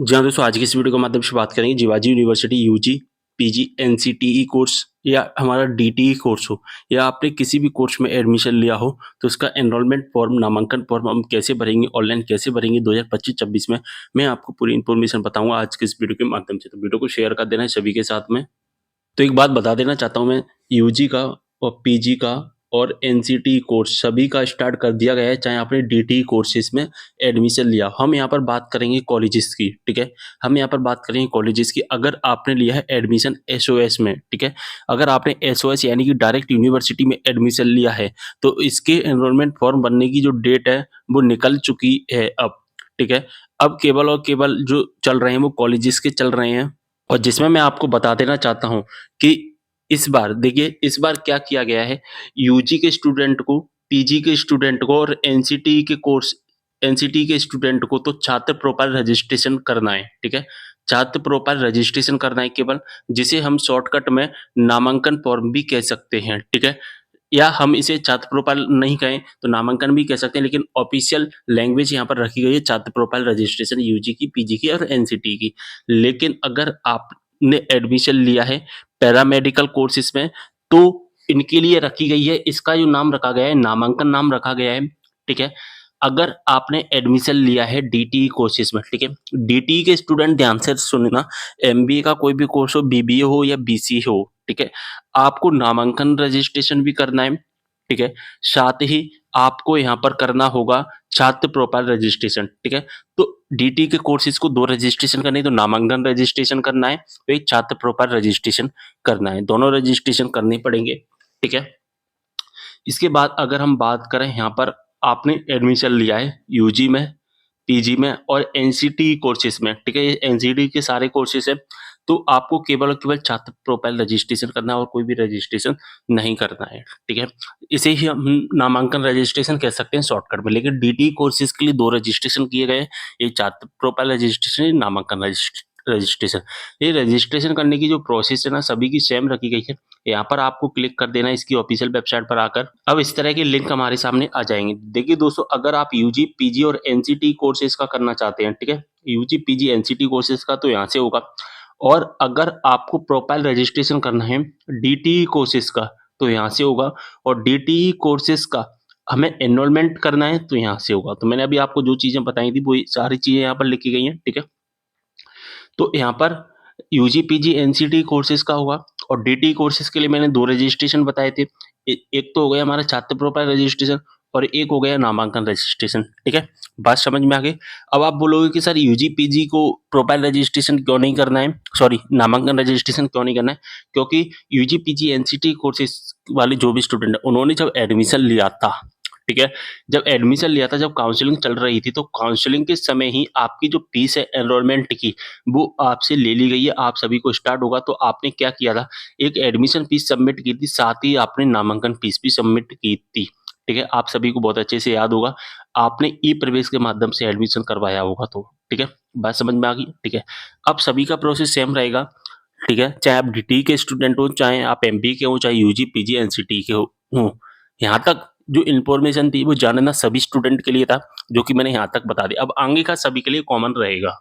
जी हाँ दोस्तों, आज की इस वीडियो के माध्यम से बात करेंगे Jiwaji university UG, PG, NCTE course या हमारा डीटीई कोर्स हो या आपने किसी भी कोर्स में एडमिशन लिया हो, तो उसका एनरोलमेंट फॉर्म, नामांकन फॉर्म हम कैसे भरेंगे, ऑनलाइन कैसे भरेंगे 2025-26 में, मैं आपको पूरी इन्फॉर्मेशन बताऊँगा आज के इस वीडियो के माध्यम से। तो वीडियो को शेयर कर देना है सभी के साथ में। तो एक बात बता देना चाहता हूँ मैं, यूजी का और पीजी का और एनसीटी कोर्स सभी का स्टार्ट कर दिया गया है, चाहे आपने डीटी कोर्सेज में एडमिशन लिया। हम यहाँ पर बात करेंगे कॉलेजेस की, ठीक है? हम यहाँ पर बात करेंगे कॉलेजेस की। अगर आपने लिया है एडमिशन एसओएस में, ठीक है? अगर आपने एसओएस यानी कि डायरेक्ट यूनिवर्सिटी में एडमिशन लिया है, तो इसके एनरोलमेंट फॉर्म भरने की जो डेट है, वो निकल चुकी है अब, ठीक है? अब केवल और केवल जो चल रहे हैं, वो कॉलेजेस के चल रहे हैं। और जिसमें मैं आपको बता देना चाहता हूँ कि इस बार देखिए, इस बार क्या किया गया है, यूजी के स्टूडेंट को, पीजी के स्टूडेंट को और एनसीटी के स्टूडेंट को तो छात्र प्रोफाइल रजिस्ट्रेशन करना है, ठीक है? छात्र प्रोफाइल रजिस्ट्रेशन करना है केवल, जिसे हम शॉर्टकट में नामांकन फॉर्म भी कह सकते हैं, ठीक है? या हम इसे छात्र प्रोफाइल नहीं कहें तो नामांकन भी कह सकते हैं, लेकिन ऑफिशियल लैंग्वेज यहाँ पर रखी गई है छात्र प्रोफाइल रजिस्ट्रेशन यूजी की, पीजी की और एनसीटी की। लेकिन अगर आपने एडमिशन लिया है पैरामेडिकल कोर्सेज में, तो इनके लिए रखी गई है, इसका जो नाम रखा गया है, नामांकन नाम रखा गया है, ठीक है? अगर आपने एडमिशन लिया है डीटीई कोर्सेज में, ठीक है? डीटीई के स्टूडेंट ध्यान से सुनना, एमबीए का कोई भी कोर्स हो, बीबीए हो या बीसीए हो, ठीक है? आपको नामांकन रजिस्ट्रेशन भी करना है, ठीक है? साथ ही आपको यहाँ पर करना होगा छात्र प्रोफाइल रजिस्ट्रेशन, ठीक है? तो डीटी के कोर्सेज को 2 रजिस्ट्रेशन करनी है, तो नामांकन रजिस्ट्रेशन करना है, तो एक छात्र प्रोफाइल रजिस्ट्रेशन करना है। दोनों रजिस्ट्रेशन करने पड़ेंगे, ठीक है? इसके बाद अगर हम बात करें, यहाँ पर आपने एडमिशन लिया है यूजी में, पीजी में और एनसीटी कोर्सेज में, ठीक है? ये एनसीटी के सारे कोर्सेज हैं, तो आपको केवल और केवल छात्र प्रोफाइल रजिस्ट्रेशन करना है और कोई भी रजिस्ट्रेशन नहीं करना है, ठीक है? इसे ही हम नामांकन रजिस्ट्रेशन कह सकते हैं शॉर्टकट में। लेकिन डीटी कोर्सेज के लिए 2 रजिस्ट्रेशन किए गए हैं, एक छात्र प्रोफाइल रजिस्ट्रेशन, एक नामांकन रजिस्ट्रेशन। ये रजिस्ट्रेशन करने की जो प्रोसेस है ना, सभी की सेम रखी गई है। यहाँ पर आपको क्लिक कर देना है इसकी ऑफिशियल वेबसाइट पर आकर। अब इस तरह के लिंक हमारे सामने आ जाएंगे। देखिए दोस्तों, अगर आप यूजी, पीजी और एनसीटी कोर्सेज का करना चाहते हैं, ठीक है? यूजी, पीजी, एनसीटी कोर्सेज का, तो यहाँ से होगा। और अगर आपको प्रोफाइल रजिस्ट्रेशन करना है डीटीई कोर्सेज का, तो यहाँ से होगा। और डीटीई कोर्सेज का हमें एनरोलमेंट करना है, तो यहाँ से होगा। तो मैंने अभी आपको जो चीजें बताई थी, वो सारी चीजें यहाँ पर लिखी गई हैं, ठीक है? तो यहाँ पर यूजी, पीजी, एनसीटी कोर्सेज का होगा। और डीटी कोर्सेज के लिए मैंने 2 रजिस्ट्रेशन बताए थे। एक तो हो गया हमारा छात्र प्रोफाइल रजिस्ट्रेशन और एक हो गया नामांकन रजिस्ट्रेशन, ठीक है? बात समझ में आ गई? अब आप बोलोगे कि सर यूजी, पीजी को प्रोफाइल रजिस्ट्रेशन क्यों नहीं करना है, सॉरी नामांकन रजिस्ट्रेशन क्यों नहीं करना है? क्योंकि यूजी, पीजी, एनसीटी कोर्सेज वाले जो भी स्टूडेंट है, उन्होंने जब एडमिशन लिया था, ठीक है? जब एडमिशन लिया था, जब काउंसलिंग चल रही थी, तो काउंसलिंग के समय ही आपकी जो फीस है एनरोलमेंट की, वो आपसे ले ली गई है। आप सभी को स्टार्ट होगा, तो आपने क्या किया था, एक एडमिशन फीस सबमिट की थी, साथ ही आपने नामांकन फीस भी सबमिट की थी, ठीक है? आप सभी को बहुत अच्छे से याद होगा, आपने ई प्रवेश के माध्यम से एडमिशन करवाया होगा, तो ठीक है? बात समझ में आ गई, ठीक है? अब सभी का प्रोसेस सेम रहेगा, ठीक है? चाहे आप डीटी के स्टूडेंट हो, चाहे आप एमबी के हो, चाहे यूजी, पीजी, एनसीटी के हो। यहाँ तक जो इन्फॉर्मेशन थी, वो जानना सभी स्टूडेंट के लिए था, जो कि मैंने यहाँ तक बता दिया। अब आगे का सभी के लिए कॉमन रहेगा।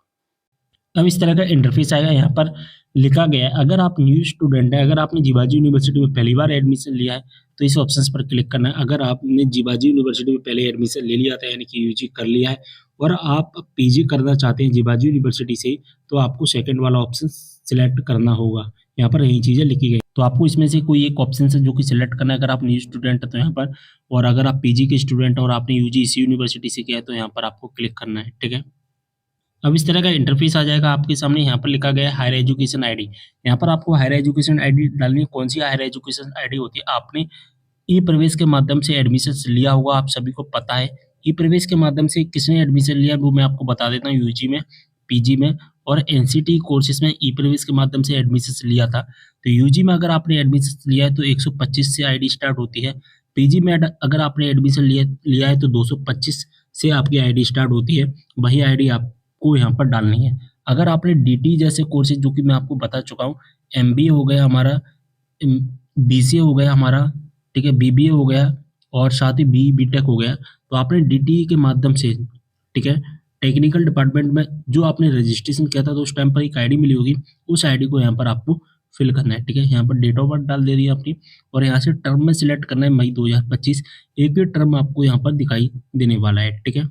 अब इस तरह का इंटरफेस आएगा। यहाँ पर लिखा गया है, अगर आप न्यू स्टूडेंट है, अगर आपने जीवाजी यूनिवर्सिटी में पहली बार एडमिशन लिया है, तो इस ऑप्शन पर क्लिक करना है। अगर आपने जीवाजी यूनिवर्सिटी में पहले एडमिशन ले लिया था, यानी कि यूजी कर लिया है, और आप पीजी करना चाहते हैं जीवाजी यूनिवर्सिटी से, तो आपको सेकंड वाला ऑप्शन सिलेक्ट करना होगा। यहाँ पर यही चीज़ें लिखी गई, तो आपको इसमें से कोई एक ऑप्शन है जो कि सिलेक्ट करना है अगर आप न्यू स्टूडेंट है तो यहाँ पर, और अगर आप पीजी के स्टूडेंट और आपने यूजी इसी यूनिवर्सिटी से किया है तो यहाँ पर आपको क्लिक करना है, ठीक है? अब इस तरह का इंटरफेस आ जाएगा आपके सामने। यहाँ पर लिखा गया है हायर एजुकेशन आईडी। यहाँ पर आपको हायर एजुकेशन आईडी डालनी है। कौन सी हायर एजुकेशन आईडी होती है? आपने ई प्रवेश के माध्यम से एडमिशन लिया होगा, आप सभी को पता है। ई प्रवेश के माध्यम से किसने एडमिशन लिया वो मैं आपको बता देता हूँ। यूजी में, पीजी में और एनसीटी कोर्सेज में ई प्रवेश के माध्यम से एडमिशन लिया था। तो यूजी में अगर आपने एडमिशन लिया है तो 125 से आईडी स्टार्ट होती है। पीजी में अगर आपने एडमिशन लिया है तो 225 से आपकी आईडी स्टार्ट होती है। वही आईडी आपको यहाँ पर डालनी है। अगर आपने डीटी जैसे कोर्सेज जो कि मैं आपको बता चुका हूँ, एमबीए हो गया हमारा, बीसीए हो गया हमारा, ठीक है, बीबीए हो गया और साथ ही बीटेक हो गया, तो आपने डीटीई के माध्यम से, ठीक है, टेक्निकल डिपार्टमेंट में जो आपने रजिस्ट्रेशन किया था तो उस टाइम पर एक आईडी मिली होगी, उस आईडी को यहाँ पर आपको फिल करना है, ठीक है। यहाँ पर डेट ऑफ बर्थ डाल दे रही है अपनी और यहाँ से टर्म में सिलेक्ट करना है मई 2025। एक ही टर्म आपको यहाँ पर दिखाई देने वाला है, ठीक है,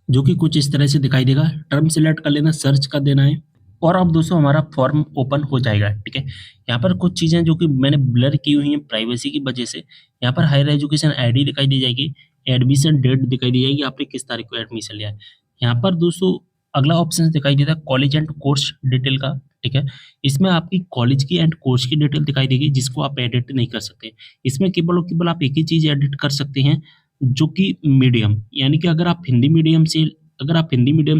जो कि कुछ इस तरह से दिखाई देगा। टर्म सिलेक्ट कर लेना, सर्च कर देना है और अब दोस्तों हमारा फॉर्म ओपन हो जाएगा, ठीक है। यहाँ पर कुछ चीज़ें जो कि मैंने ब्लर की हुई हैं प्राइवेसी की वजह से, यहाँ पर हायर एजुकेशन आईडी दिखाई दी जाएगी, एडमिशन डेट दिखाई दी जाएगी, आपने किस तारीख को एडमिशन लिया है। यहाँ पर दोस्तों अगला ऑप्शन दिखाई देता है कॉलेज एंड कोर्स डिटेल का, ठीक है। इसमें आपकी कॉलेज की एंड कोर्स की डिटेल दिखाई देगी जिसको आप एडिट नहीं कर सकते। इसमें केवल और केवल आप एक ही चीज़ एडिट कर सकते हैं जो कि मीडियम, यानी कि अगर आप हिंदी मीडियम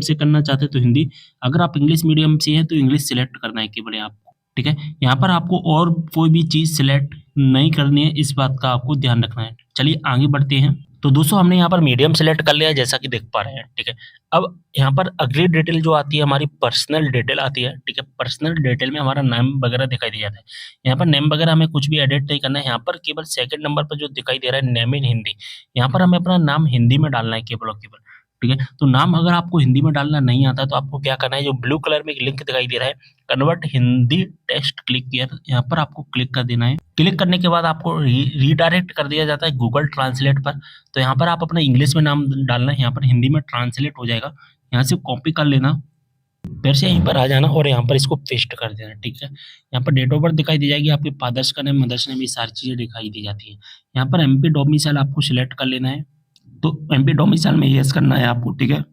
से करना चाहते हैं तो हिंदी, अगर आप इंग्लिश मीडियम से हैं तो इंग्लिश सिलेक्ट करना है केवल आपको, ठीक है। यहाँ पर आपको और कोई भी चीज़ सिलेक्ट नहीं करनी है, इस बात का आपको ध्यान रखना है। चलिए आगे बढ़ते हैं। तो दोस्तों हमने यहाँ पर मीडियम सिलेक्ट कर लिया है जैसा कि देख पा रहे हैं, ठीक है। अब यहाँ पर अगली डिटेल जो आती है हमारी पर्सनल डिटेल आती है, ठीक है। पर्सनल डिटेल में हमारा नाम वगैरह दिखाई दे जाता है। यहाँ पर नेम वगैरह हमें कुछ भी एडिट नहीं करना है। यहाँ पर केवल सेकंड नंबर पर जो दिखाई दे रहा है नेम इन हिंदी, यहाँ पर हमें अपना नाम हिंदी में डालना है केवल और केवल, ठीक है। तो नाम अगर आपको हिंदी में डालना नहीं आता तो आपको क्या करना है, जो ब्लू कलर में एक लिंक दिखाई दे रहा है कन्वर्ट हिंदी टेक्स्ट क्लिक किया, यहाँ पर आपको क्लिक कर देना है। क्लिक करने के बाद आपको रीडायरेक्ट कर दिया जाता है गूगल ट्रांसलेट पर। तो यहाँ पर आप अपना इंग्लिश में नाम डालना है, यहाँ पर हिंदी में ट्रांसलेट हो जाएगा। यहाँ से कॉपी कर लेना, फिर से यहीं पर आ जाना और यहाँ पर इसको पेस्ट कर देना, ठीक है। यहाँ पर डेट ऑफ बर्थ दिखाई दी जाएगी, आपके फादर्स का नेम, मदर्स नेम, ये सारी चीज़ें दिखाई दी जाती है। यहाँ पर एमपी डोमिसाइल आपको सिलेक्ट कर लेना है, तो एमपी डोमिसाइल में यस करना है आपको, ठीक है।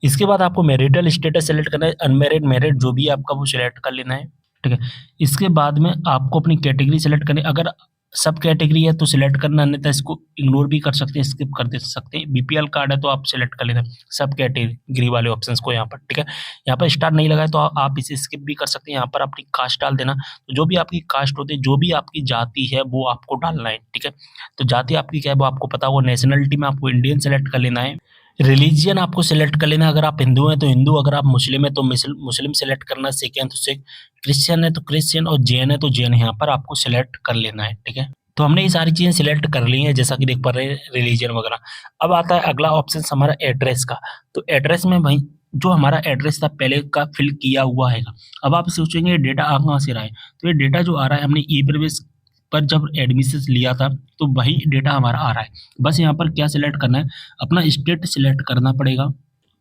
इसके बाद आपको मैरिटल स्टेटस सेलेक्ट करना है, अनमैरिड मैरिड जो भी है आपका वो सिलेक्ट कर लेना है, ठीक है। इसके बाद में आपको अपनी कैटेगरी सेलेक्ट करनी है, अगर सब कैटेगरी है तो सिलेक्ट करना, अन्यथा इसको इग्नोर भी कर सकते हैं, स्किप कर दे सकते हैं। बीपीएल कार्ड है तो आप सिलेक्ट कर लेना सब कैटेगरी वाले ऑप्शंस को यहाँ पर, ठीक है। यहाँ पर स्टार नहीं लगा है तो आप इसे स्किप भी कर सकते हैं। यहाँ पर अपनी कास्ट डाल देना, तो जो भी आपकी कास्ट होती है, जो भी आपकी जाति है वो आपको डालना है, ठीक है। तो जाति आपकी क्या है वो आपको पता होगा। नेशनलिटी में आपको इंडियन सेलेक्ट कर लेना है। रिलीजियन आपको सिलेक्ट कर लेना है, अगर आप हिंदू हैं तो हिंदू, अगर आप मुस्लिम है तो मुस्लिम सेलेक्ट करना, सिख हैं तो सिख, क्रिश्चियन है तो क्रिश्चियन और जैन है तो जैन, यहाँ पर आपको सिलेक्ट कर लेना है, ठीक है। तो हमने ये सारी चीज़ें सिलेक्ट कर ली हैं जैसा कि देख पा रहे हैं रिलीजन वगैरह। अब आता है अगला ऑप्शन हमारा एड्रेस का। तो एड्रेस में भाई जो हमारा एड्रेस था पहले का फिल किया हुआ है। अब आप सोचेंगे डेटा आ कहाँ से रहा है, तो ये डेटा जो आ रहा है हमने ई प्रवेश पर जब एडमिशन लिया था तो वही डेटा हमारा आ रहा है। बस यहाँ पर क्या सिलेक्ट करना है, अपना स्टेट सिलेक्ट करना पड़ेगा।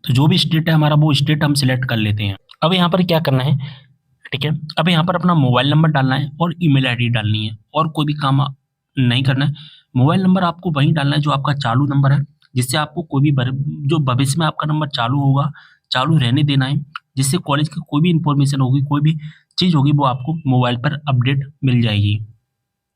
तो जो भी स्टेट है हमारा वो स्टेट हम सिलेक्ट कर लेते हैं। अब यहाँ पर क्या करना है, ठीक है। अब यहाँ पर अपना मोबाइल नंबर डालना है और ईमेल आईडी डालनी है, और कोई भी काम नहीं करना है। मोबाइल नंबर आपको वही डालना है जो आपका चालू नंबर है, जिससे आपको कोई भी जो भविष्य में आपका नंबर चालू होगा चालू रहने देना है, जिससे कॉलेज की कोई भी इंफॉर्मेशन होगी, कोई भी चीज़ होगी वो आपको मोबाइल पर अपडेट मिल जाएगी।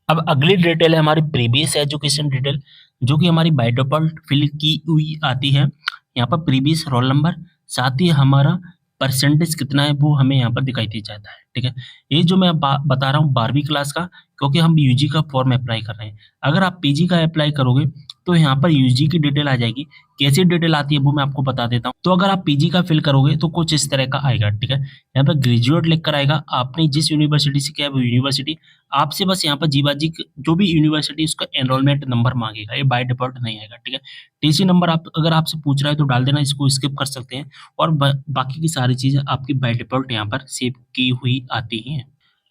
अब अगली डिटेल है हमारी प्रीवियस एजुकेशन डिटेल, जो कि हमारी बाय डिफॉल्ट फिल की हुई आती है। यहाँ पर प्रीवियस रोल नंबर, साथ ही हमारा परसेंटेज कितना है वो हमें यहाँ पर दिखाई दे जाता है, ठीक है। ये जो मैं बता रहा हूँ 12वीं क्लास का, क्योंकि हम यूजी का फॉर्म अप्लाई कर रहे हैं। अगर आप पीजी का अप्लाई करोगे तो यहाँ पर यूजी की डिटेल आ जाएगी। कैसी डिटेल आती है वो मैं आपको बता देता हूँ। तो अगर आप पीजी का फिल करोगे तो कुछ इस तरह का आएगा, ठीक है। यहाँ पर ग्रेजुएट लिख कर आएगा, आपने जिस यूनिवर्सिटी से किया है वो यूनिवर्सिटी, आपसे बस यहाँ पर जीवाजी जो भी यूनिवर्सिटी उसका एनरोलमेंट नंबर मांगेगा, ये बाय डिफॉल्ट नहीं आएगा, ठीक है। टीसी नंबर आप अगर आपसे पूछ रहा है तो डाल देना, इसको स्किप कर सकते हैं। और बाकी की सारी चीज़ें आपकी बाय डिफॉल्ट यहाँ पर सेव की हुई आती हैं।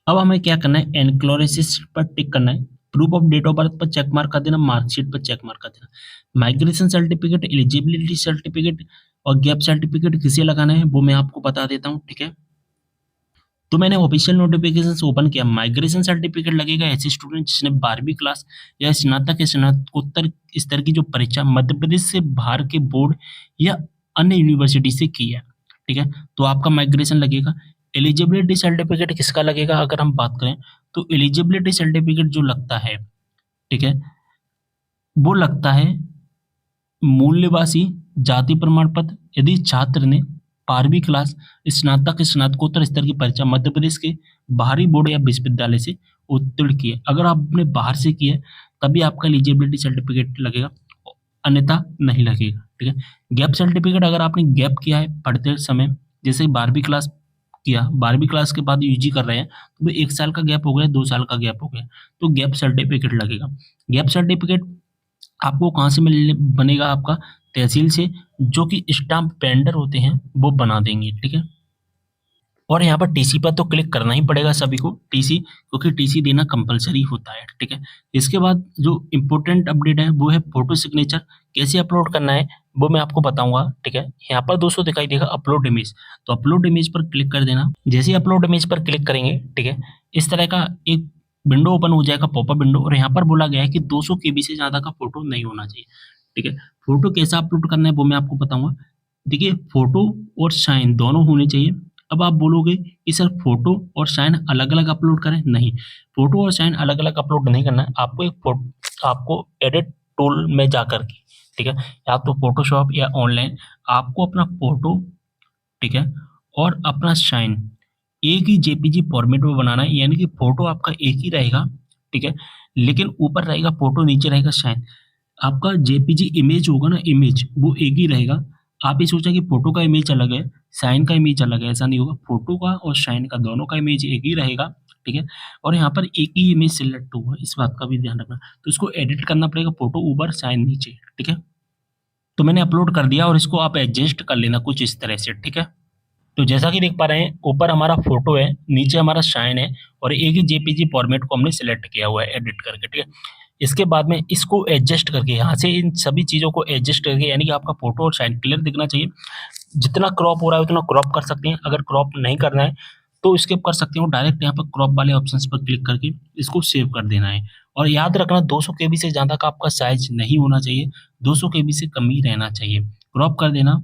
अब हमें क्या करना है, एनक्लोरेसिस पर टिक करना है, proof of date of birth पर चेक मार्क कर देना, मार्कशीट पर चेक मार्क कर देना। माइग्रेशन सर्टिफिकेट, एलिजिबिलिटी सर्टिफिकेट और गैप सर्टिफिकेट किसे लगाना है वो मैं आपको बता देता हूँ, ठीक है। तो मैंने ऑफिशियल नोटिफिकेशन ओपन किया। माइग्रेशन सर्टिफिकेट लगेगा ऐसे स्टूडेंट जिसने 12वीं क्लास या स्नातक या स्नातकोत्तर स्तर की जो परीक्षा मध्य प्रदेश से बाहर के बोर्ड या अन्य यूनिवर्सिटी से की है, ठीक है। तो आपका माइग्रेशन लगेगा। एलिजिबिलिटी सर्टिफिकेट किसका लगेगा अगर हम बात करें तो एलिजिबिलिटी सर्टिफिकेट जो लगता है, ठीक है, वो लगता है मूल्यवासी जाति प्रमाण पत्र यदि छात्र ने 12वीं क्लास स्नातक स्नातकोत्तर स्तर की परीक्षा मध्य प्रदेश के बाहरी बोर्ड या विश्वविद्यालय से उत्तीर्ण की है। अगर आपने बाहर से की है तभी आपका एलिजिबिलिटी सर्टिफिकेट लगेगा, अन्यथा नहीं लगेगा, ठीक है। गैप सर्टिफिकेट अगर आपने गैप किया है पढ़ते समय, जैसे 12वीं क्लास किया, 12वीं क्लास के बाद यूजी कर रहे हैं तो 1 साल का गैप हो गया, 2 साल का गैप हो गया, तो गैप सर्टिफिकेट लगेगा। गैप सर्टिफिकेट आपको कहाँ से मिलने बनेगा? आपका तहसील से, जो कि स्टाम्प पेंडर होते हैं वो बना देंगे, ठीक है। और यहाँ पर टीसी पर तो क्लिक करना ही पड़ेगा सभी को, टीसी, क्योंकि टीसी देना कंपलसरी होता है, ठीक है। इसके बाद जो इम्पोर्टेंट अपडेट है वो है फोटो सिग्नेचर कैसे अपलोड करना है वो मैं आपको बताऊंगा, ठीक है। यहाँ पर दोस्तों दिखाई देगा अपलोड इमेज, तो अपलोड इमेज पर क्लिक कर देना। जैसे ही अपलोड इमेज पर क्लिक करेंगे, ठीक है, इस तरह का एक विंडो ओपन हो जाएगा, पॉपअप विंडो, और यहाँ पर बोला गया है कि 200 केबी से ज्यादा का फोटो नहीं होना चाहिए, ठीक है। फोटो कैसा अपलोड करना है वो मैं आपको बताऊंगा। देखिए, फोटो और साइन दोनों होने चाहिए। अब आप बोलोगे कि सर फोटो और साइन अलग-अलग अपलोड करें, नहीं, फोटो और साइन अलग-अलग अपलोड नहीं करना है। आपको एडिट टूल में जाकर के, ठीक है, या तो फोटोशॉप या ऑनलाइन आपको अपना फोटो, ठीक है, और अपना साइन एक ही जेपीजी फॉर्मेट में बनाना है, यानी कि फोटो आपका एक ही रहेगा, ठीक है, लेकिन ऊपर रहेगा फोटो, नीचे रहेगा साइन। आपका जेपीजी इमेज होगा ना, इमेज वो एक ही रहेगा। आप ये सोचें कि फोटो का इमेज अलग है, साइन का इमेज अलग है, ऐसा नहीं होगा। फोटो का और साइन का दोनों का इमेज एक ही रहेगा, ठीक है। और यहाँ पर एक ही इमेज सिलेक्ट होगा, इस बात का भी ध्यान रखना। तो इसको एडिट करना पड़ेगा, फोटो ऊपर साइन नीचे, ठीक है। तो मैंने अपलोड कर दिया और इसको आप एडजस्ट कर लेना कुछ इस तरह से, ठीक है। तो जैसा कि देख पा रहे हैं, ऊपर हमारा फोटो है, नीचे हमारा साइन है, और एक ही जेपीजी फॉर्मेट को हमने सिलेक्ट किया हुआ है एडिट करके, ठीक है। इसके बाद में इसको एडजस्ट करके, यहाँ से इन सभी चीज़ों को एडजस्ट करके, यानी कि आपका फोटो और साइन क्लियर दिखना चाहिए। जितना क्रॉप हो रहा है उतना क्रॉप कर सकते हैं। अगर क्रॉप नहीं करना है तो स्किप कर सकते हो, डायरेक्ट यहाँ पर क्रॉप वाले ऑप्शंस पर क्लिक करके इसको सेव कर देना है। और याद रखना, 200 केबी से ज़्यादा का आपका साइज नहीं होना चाहिए, 200 केबी से कम ही रहना चाहिए। क्रॉप कर देना,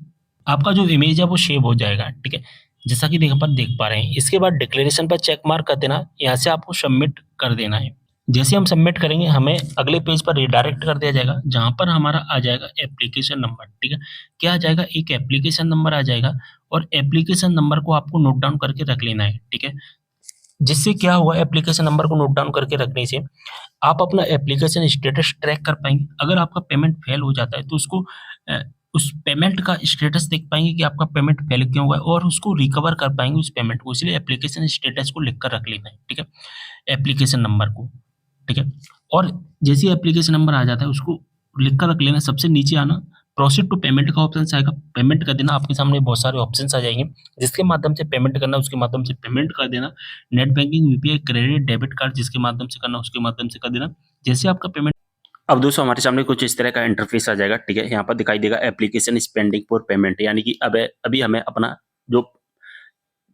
आपका जो इमेज है वो सेव हो जाएगा, ठीक है, जैसा कि देख पा रहे हैं। इसके बाद डिक्लेरेशन पर चेक मार्क कर देना, यहाँ से आपको सबमिट कर देना है। जैसे हम सबमिट करेंगे, हमें अगले पेज पर रिडायरेक्ट कर दिया जाएगा, जहाँ पर हमारा आ जाएगा एप्लीकेशन नंबर, ठीक है। क्या आ जाएगा? एक एप्लीकेशन नंबर आ जाएगा, और एप्लीकेशन नंबर को आपको नोट डाउन करके रख लेना है, ठीक है। जिससे क्या हुआ, एप्लीकेशन नंबर को नोट डाउन करके रखने से आप अपना एप्लीकेशन स्टेटस ट्रैक कर पाएँगे। अगर आपका पेमेंट फेल हो जाता है तो उसको उस पेमेंट का स्टेटस देख पाएँगे कि आपका पेमेंट फेल क्यों हुआ है, और उसको रिकवर कर पाएँगे उस पेमेंट को। इसलिए एप्लीकेशन स्टेटस को लिख कर रख लेना है, ठीक है, एप्लीकेशन नंबर को, ठीक है। और जैसे ही एप्लीकेशन नंबर आ जाता है उसको लिख कर रख लेना। सबसे नीचे आना, प्रोसीड टू पेमेंट का ऑप्शन आएगा, पेमेंट कर देना। आपके सामने बहुत सारे ऑप्शंस आ जाएंगे, जिसके माध्यम से पेमेंट करना उसके माध्यम से पेमेंट कर देना। Net banking, UPI, credit, debit card जिसके माध्यम से करना उसके माध्यम से कर देना। जैसे आपका पेमेंट, अब दोस्तों हमारे सामने कुछ इस तरह का इंटरफेस आ जाएगा, ठीक है। यहाँ पर दिखाई देगा application is pending for payment, यानी कि अब अभी हमें अपना जो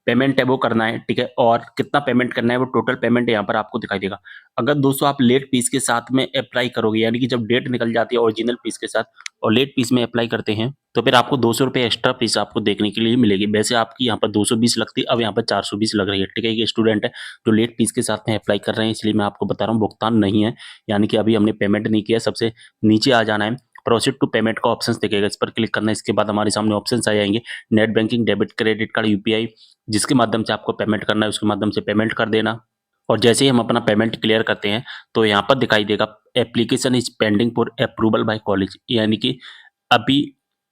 पेमेंट है वो करना है, ठीक है। और कितना पेमेंट करना है वो टोटल पेमेंट यहाँ पर आपको दिखाई देगा। अगर दोस्तों आप लेट फीस के साथ में अप्लाई करोगे, यानी कि जब डेट निकल जाती है ओरिजिनल फीस के साथ और लेट फीस में अप्लाई करते हैं, तो फिर आपको 200 रुपये एक्स्ट्रा फीस आपको देखने के लिए मिलेगी। वैसे आपकी यहाँ पर 220 लगती, अब यहाँ पर 420 लग रही है, ठीक है। ये स्टूडेंट है जो लेट फीस के साथ में अप्लाई कर रहे हैं, इसलिए मैं आपको बता रहा हूँ भुगतान नहीं है, यानी कि अभी हमने पेमेंट नहीं किया। सबसे नीचे आ जाना है, प्रोसीड टू पेमेंट का ऑप्शन दिखेगा, इस पर क्लिक करना है। इसके बाद हमारे सामने ऑप्शन आ जाएंगे, net banking, debit, credit card, UPI, जिसके माध्यम से आपको पेमेंट करना है उसके माध्यम से पेमेंट कर देना। और जैसे ही हम अपना पेमेंट क्लियर करते हैं तो यहाँ पर दिखाई देगा application is pending for approval bye college, यानी कि अभी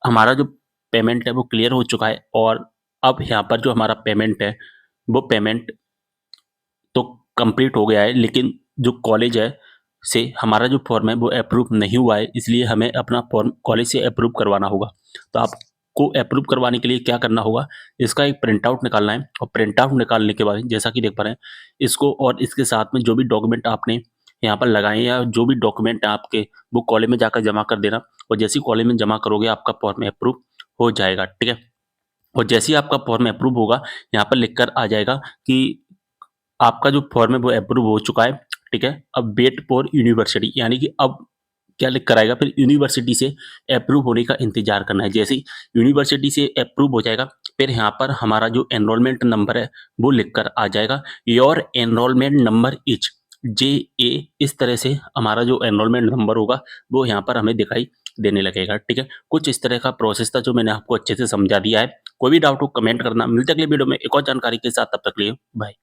हमारा जो पेमेंट है वो क्लियर हो चुका है, और अब यहाँ पर जो हमारा पेमेंट है वो पेमेंट तो कंप्लीट हो गया है, लेकिन जो कॉलेज है से हमारा जो फॉर्म है वो अप्रूव नहीं हुआ है, इसलिए हमें अपना फॉर्म कॉलेज से अप्रूव करवाना होगा। तो आपको अप्रूव करवाने के लिए क्या करना होगा, इसका एक प्रिंट आउट निकालना है, और प्रिंट आउट निकालने के बाद जैसा कि देख पा रहे हैं, इसको और इसके साथ में जो भी डॉक्यूमेंट आपने यहाँ पर लगाए या जो भी डॉक्यूमेंट है आपके, वो कॉलेज में जाकर जमा कर देना। और जैसे ही कॉलेज में जमा करोगे आपका फॉर्म अप्रूव हो जाएगा, ठीक है। और जैसे ही आपका फॉर्म अप्रूव होगा, यहाँ पर लिख कर आ जाएगा कि आपका जो फॉर्म है वो अप्रूव हो चुका है, ठीक है। अब वेट फॉर यूनिवर्सिटी, यानी कि अब क्या लिख कर आएगा, फिर यूनिवर्सिटी से अप्रूव होने का इंतजार करना है। जैसे ही यूनिवर्सिटी से अप्रूव हो जाएगा, फिर यहाँ पर हमारा जो एनरोलमेंट नंबर है वो लिख कर आ जाएगा, your enrolment number is JA। इस तरह से हमारा जो एनरोलमेंट नंबर होगा वो यहाँ पर हमें दिखाई देने लगेगा, ठीक है। कुछ इस तरह का प्रोसेस था जो मैंने आपको अच्छे से समझा दिया है। कोई भी डाउट हो कमेंट करना। मिलते अगले वीडियो में एक और जानकारी के साथ, तब तक के लिए बाय।